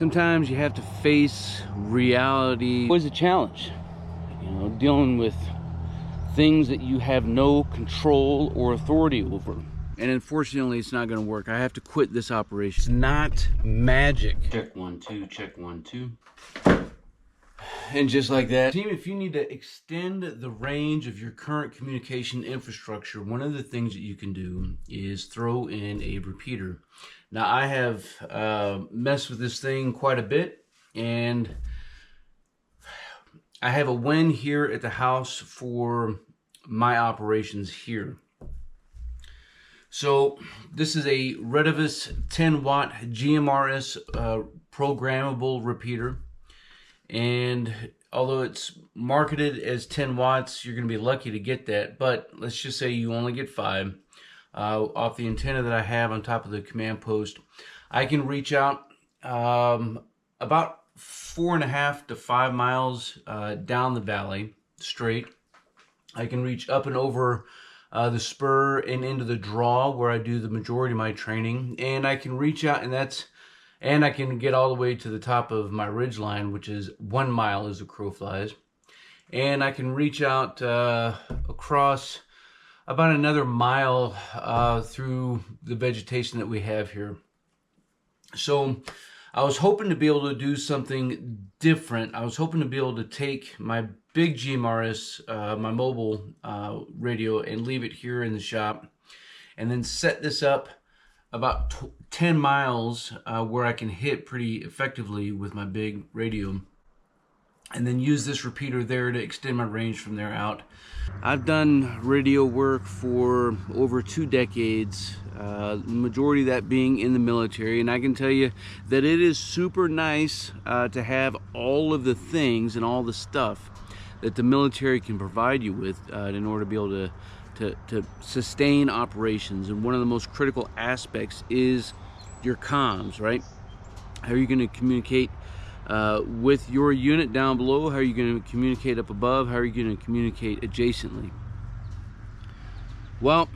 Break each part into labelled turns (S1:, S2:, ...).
S1: Sometimes you have to face reality. Always a challenge, you know, dealing with things that you have no control or authority over. And unfortunately, it's not going to work. I have to quit this operation. It's not magic. Check 1 2, check 1 2. And just like that. Team, if you need to extend the range of your current communication infrastructure, one of the things that you can do is throw in a repeater. Now, I have messed with this thing quite a bit, and I have a win here at the house for my operations here. So this is a Redivus 10 watt GMRS programmable repeater. And although it's marketed as 10 watts, you're going to be lucky to get that. But let's just say you only get 5 off the antenna that I have on top of the command post. I can reach out about 4.5 to 5 miles down the valley straight. I can reach up and over the spur and into the draw where I do the majority of my training. And I can reach out, and I can get all the way to the top of my ridge line, which is 1 mile as the crow flies. And I can reach out across about another mile through the vegetation that we have here. So I was hoping to be able to do something different. I was hoping to be able to take my big GMRS, my mobile radio, and leave it here in the shop, and then set this up about 10 miles where I can hit pretty effectively with my big radio, and then use this repeater there to extend my range from there out. I've done radio work for over 2 decades, the majority of that being in the military, and I can tell you that it is super nice to have all of the things and all the stuff that the military can provide you with in order to be able to sustain operations. And one of the most critical aspects is your comms, right? How are you going to communicate with your unit down below? How are you going to communicate up above? How are you going to communicate adjacently? Well,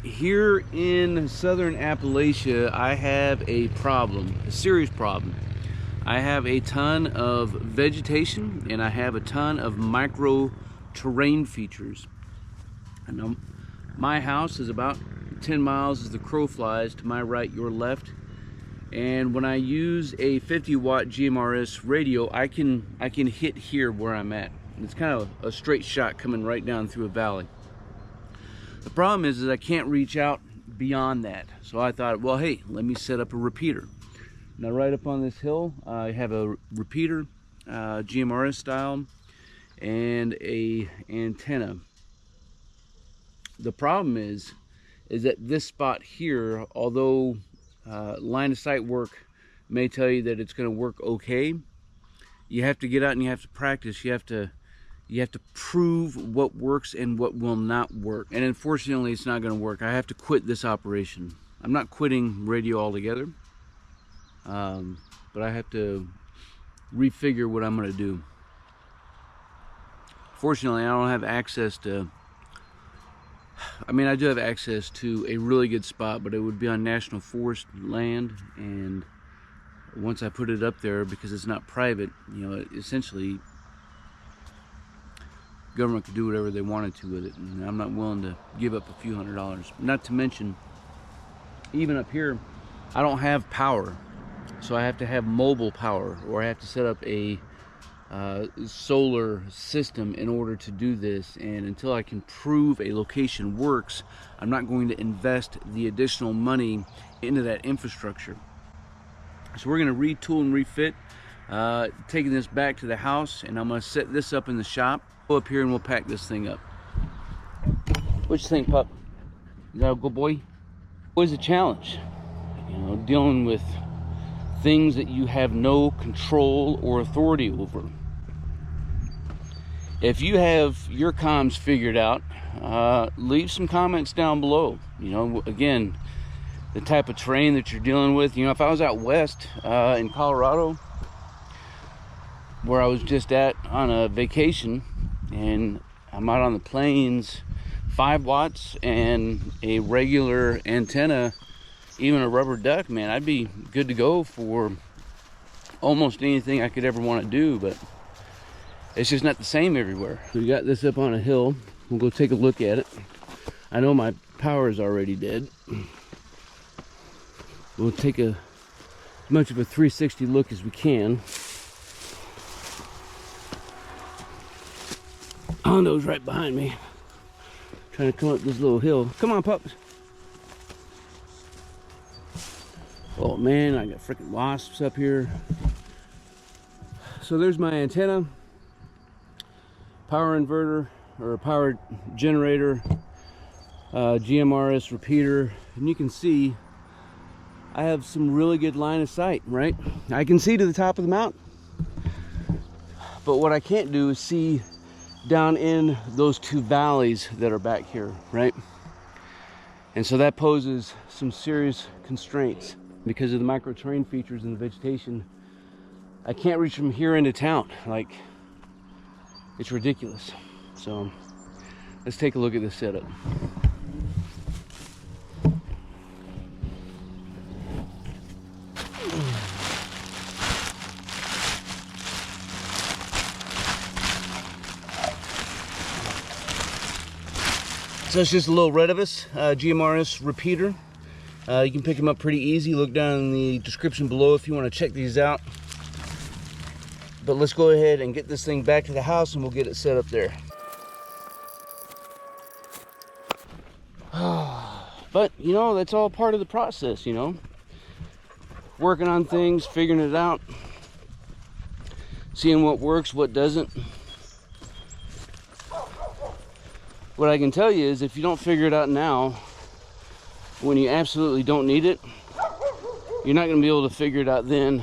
S1: here in southern Appalachia, I have a problem, a serious problem. I have a ton of vegetation, and I have a ton of micro terrain features. And my house is about 10 miles as the crow flies to my right, your left. And when I use a 50 watt GMRS radio, I can hit here where I'm at. And it's kind of a straight shot coming right down through a valley. The problem is I can't reach out beyond that. So I thought, well, hey, let me set up a repeater. Now right up on this hill, I have a repeater, GMRS style, and a antenna. The problem is that this spot here, although line of sight work may tell you that it's going to work okay, you have to get out and you have to practice. You have to prove what works and what will not work. And unfortunately, it's not going to work. I have to quit this operation. I'm not quitting radio altogether, but I have to refigure what I'm going to do. Fortunately, I don't have access to, I mean, I do have access to a really good spot, but it would be on national forest land. And once I put it up there, because it's not private, you know, essentially government could do whatever they wanted to with it, and I'm not willing to give up a few $100s. Not to mention, even up here, I don't have power, so I have to have mobile power, or I have to set up a solar system in order to do this. And until I can prove a location works, I'm not going to invest the additional money into that infrastructure. So we're going to retool and refit, taking this back to the house, and I'm going to set this up in the shop. Go up here and we'll pack this thing up. What you think, pup? Is that a good boy? Always a challenge, you know, dealing with things that you have no control or authority over. If you have your comms figured out, leave some comments down below. You know, again, the type of terrain that you're dealing with. You know, if I was out west in Colorado, where I was just at on a vacation, and I'm out on the plains, 5 watts and a regular antenna, even a rubber duck, man, I'd be good to go for almost anything I could ever want to do, but it's just not the same everywhere. We got this up on a hill. We'll go take a look at it. I know my power is already dead. We'll take as much of a 360 look as we can. Hondo's right behind me, trying to come up this little hill. Come on, pups. Oh man, I got freaking wasps up here. So there's my antenna, power inverter or power generator, GMRS repeater, and you can see I have some really good line of sight, right? I can see to the top of the mountain, but what I can't do is see down in those two valleys that are back here, right? And so that poses some serious constraints because of the micro terrain features and the vegetation. I can't reach from here into town. Like, it's ridiculous. So let's take a look at this setup. So it's just a little Redivus GMRS repeater. You can pick them up pretty easy. Look down in the description below if you want to check these out. But let's go ahead and get this thing back to the house and we'll get it set up there. But, you know, that's all part of the process, you know. Working on things, figuring it out, seeing what works, what doesn't. What I can tell you is if you don't figure it out now, when you absolutely don't need it, you're not going to be able to figure it out then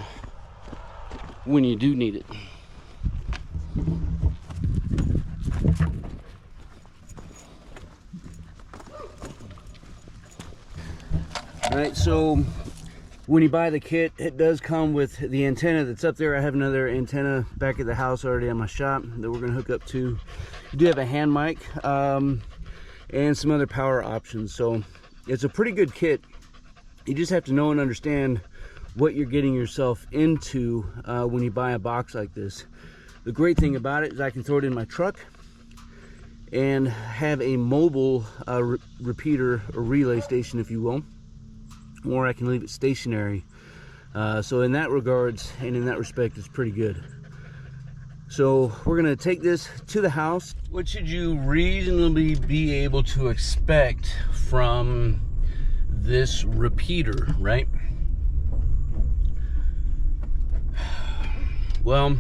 S1: when you do need it. Alright, so when you buy the kit, it does come with the antenna that's up there. I have another antenna back at the house already at my shop that we're going to hook up to. You do have a hand mic and some other power options, so it's a pretty good kit. You just have to know and understand what you're getting yourself into when you buy a box like this. The great thing about it is I can throw it in my truck and have a mobile repeater or relay station, if you will, or I can leave it stationary. So in that regards and in that respect, it's pretty good. So we're gonna take this to the house. What should you reasonably be able to expect from this repeater, right? Well,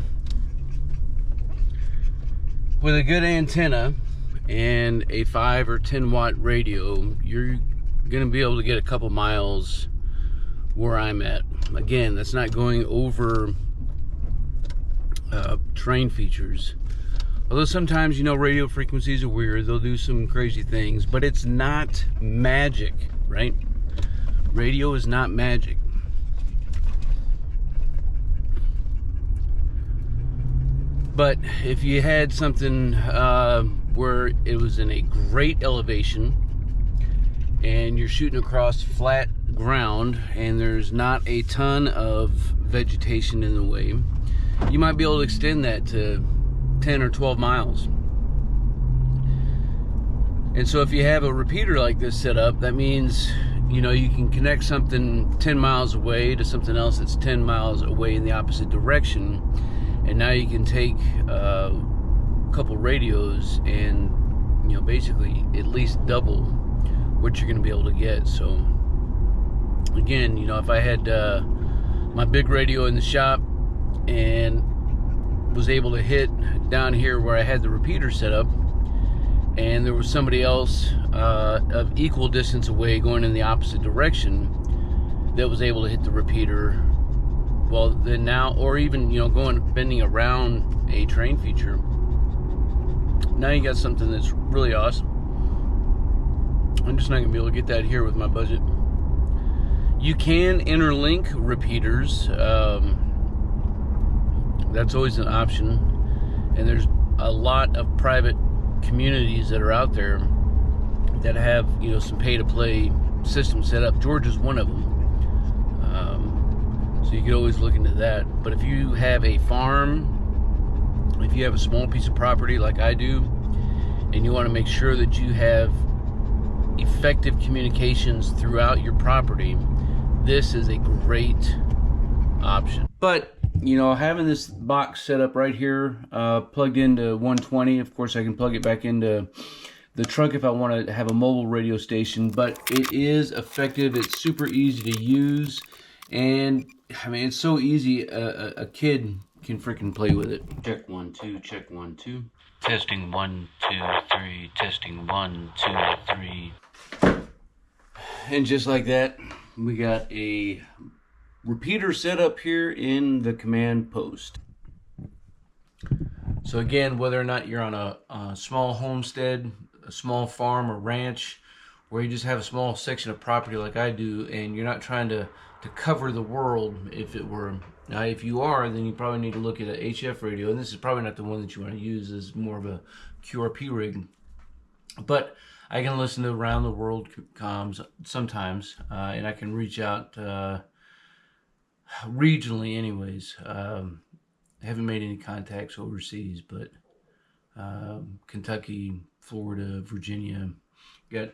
S1: with a good antenna and a 5 or 10 watt radio, you're gonna be able to get a couple miles where I'm at. Again, that's not going over terrain features. Although sometimes, you know, radio frequencies are weird. They'll do some crazy things, but it's not magic, right? Radio is not magic. But if you had something where it was in a great elevation and you're shooting across flat ground and there's not a ton of vegetation in the way, you might be able to extend that to 10 or 12 miles. And so if you have a repeater like this set up, that means, you know, you can connect something 10 miles away to something else that's 10 miles away in the opposite direction. And now you can take a couple radios and, you know, basically at least double what you're going to be able to get. So again, you know, if I had my big radio in the shop and was able to hit down here where I had the repeater set up, and there was somebody else of equal distance away going in the opposite direction that was able to hit the repeater, well then now, or even, you know, bending around a terrain feature, now you got something that's really awesome. I'm just not gonna be able to get that here with my budget. You can interlink repeaters. That's always an option, and there's a lot of private communities that are out there that have, you know, some pay-to-play systems set up. Georgia's one of them. So you could always look into that. But if you have a farm, if you have a small piece of property like I do, and you want to make sure that you have effective communications throughout your property, this is a great option. But you know, having this box set up right here, plugged into 120, of course I can plug it back into the truck if I want to have a mobile radio station, but it is effective. It's super easy to use, and I mean, it's so easy a kid can freaking play with it. Check 1 2, check 1 2. Testing 1 2 3, testing 1 2 3. And just like that, we got a repeater set up here in the command post. So again, whether or not you're on a small homestead, a small farm or ranch, where you just have a small section of property like I do, and you're not trying to cover the world, if it were. Now, if you are, then you probably need to look at an HF radio, and this is probably not the one that you want to use. This is more of a QRP rig. But I can listen to around the world comms sometimes, and I can reach out regionally anyways. I haven't made any contacts overseas, but Kentucky, Florida, Virginia, got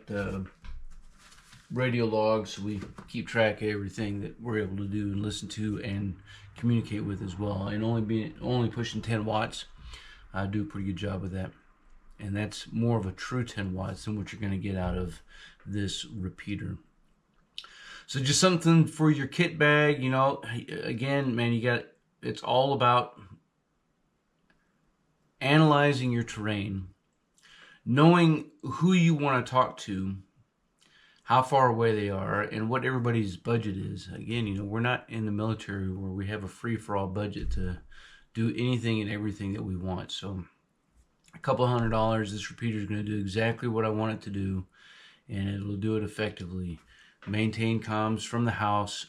S1: radio logs, so we keep track of everything that we're able to do and listen to and communicate with as well. And only pushing 10 watts, I do a pretty good job with that. And that's more of a true 10 watts than what you're going to get out of this repeater. So just something for your kit bag, you know. Again, man, it's all about analyzing your terrain, knowing who you want to talk to, how far away they are, and what everybody's budget is. Again, you know, we're not in the military where we have a free-for-all budget to do anything and everything that we want. So a couple $100, this repeater is going to do exactly what I want it to do, and it will do it effectively. Maintain comms from the house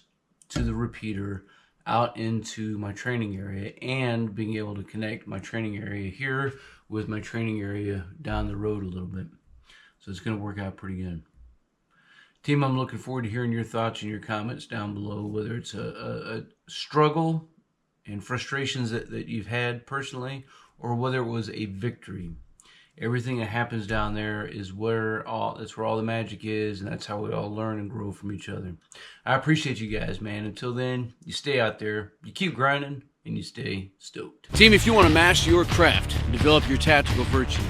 S1: to the repeater out into my training area, and being able to connect my training area here with my training area down the road a little bit. So it's going to work out pretty good. Team, I'm looking forward to hearing your thoughts and your comments down below, whether it's a struggle and frustrations that you've had personally, or whether it was a victory. Everything that happens down there is that's where all the magic is, and that's how we all learn and grow from each other. I appreciate you guys, man. Until then, you stay out there, you keep grinding, and you stay stoked. Team, if you want to master your craft and develop your tactical virtue,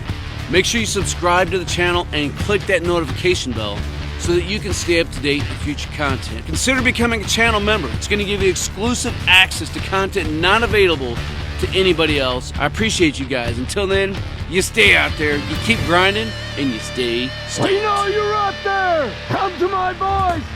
S1: make sure you subscribe to the channel and click that notification bell so that you can stay up to date with future content. Consider becoming a channel member. It's going to give you exclusive access to content not available to anybody else. I appreciate you guys. Until then, you stay out there, you keep grinding, and you stay stoked.
S2: We know you're out there! Come to my voice!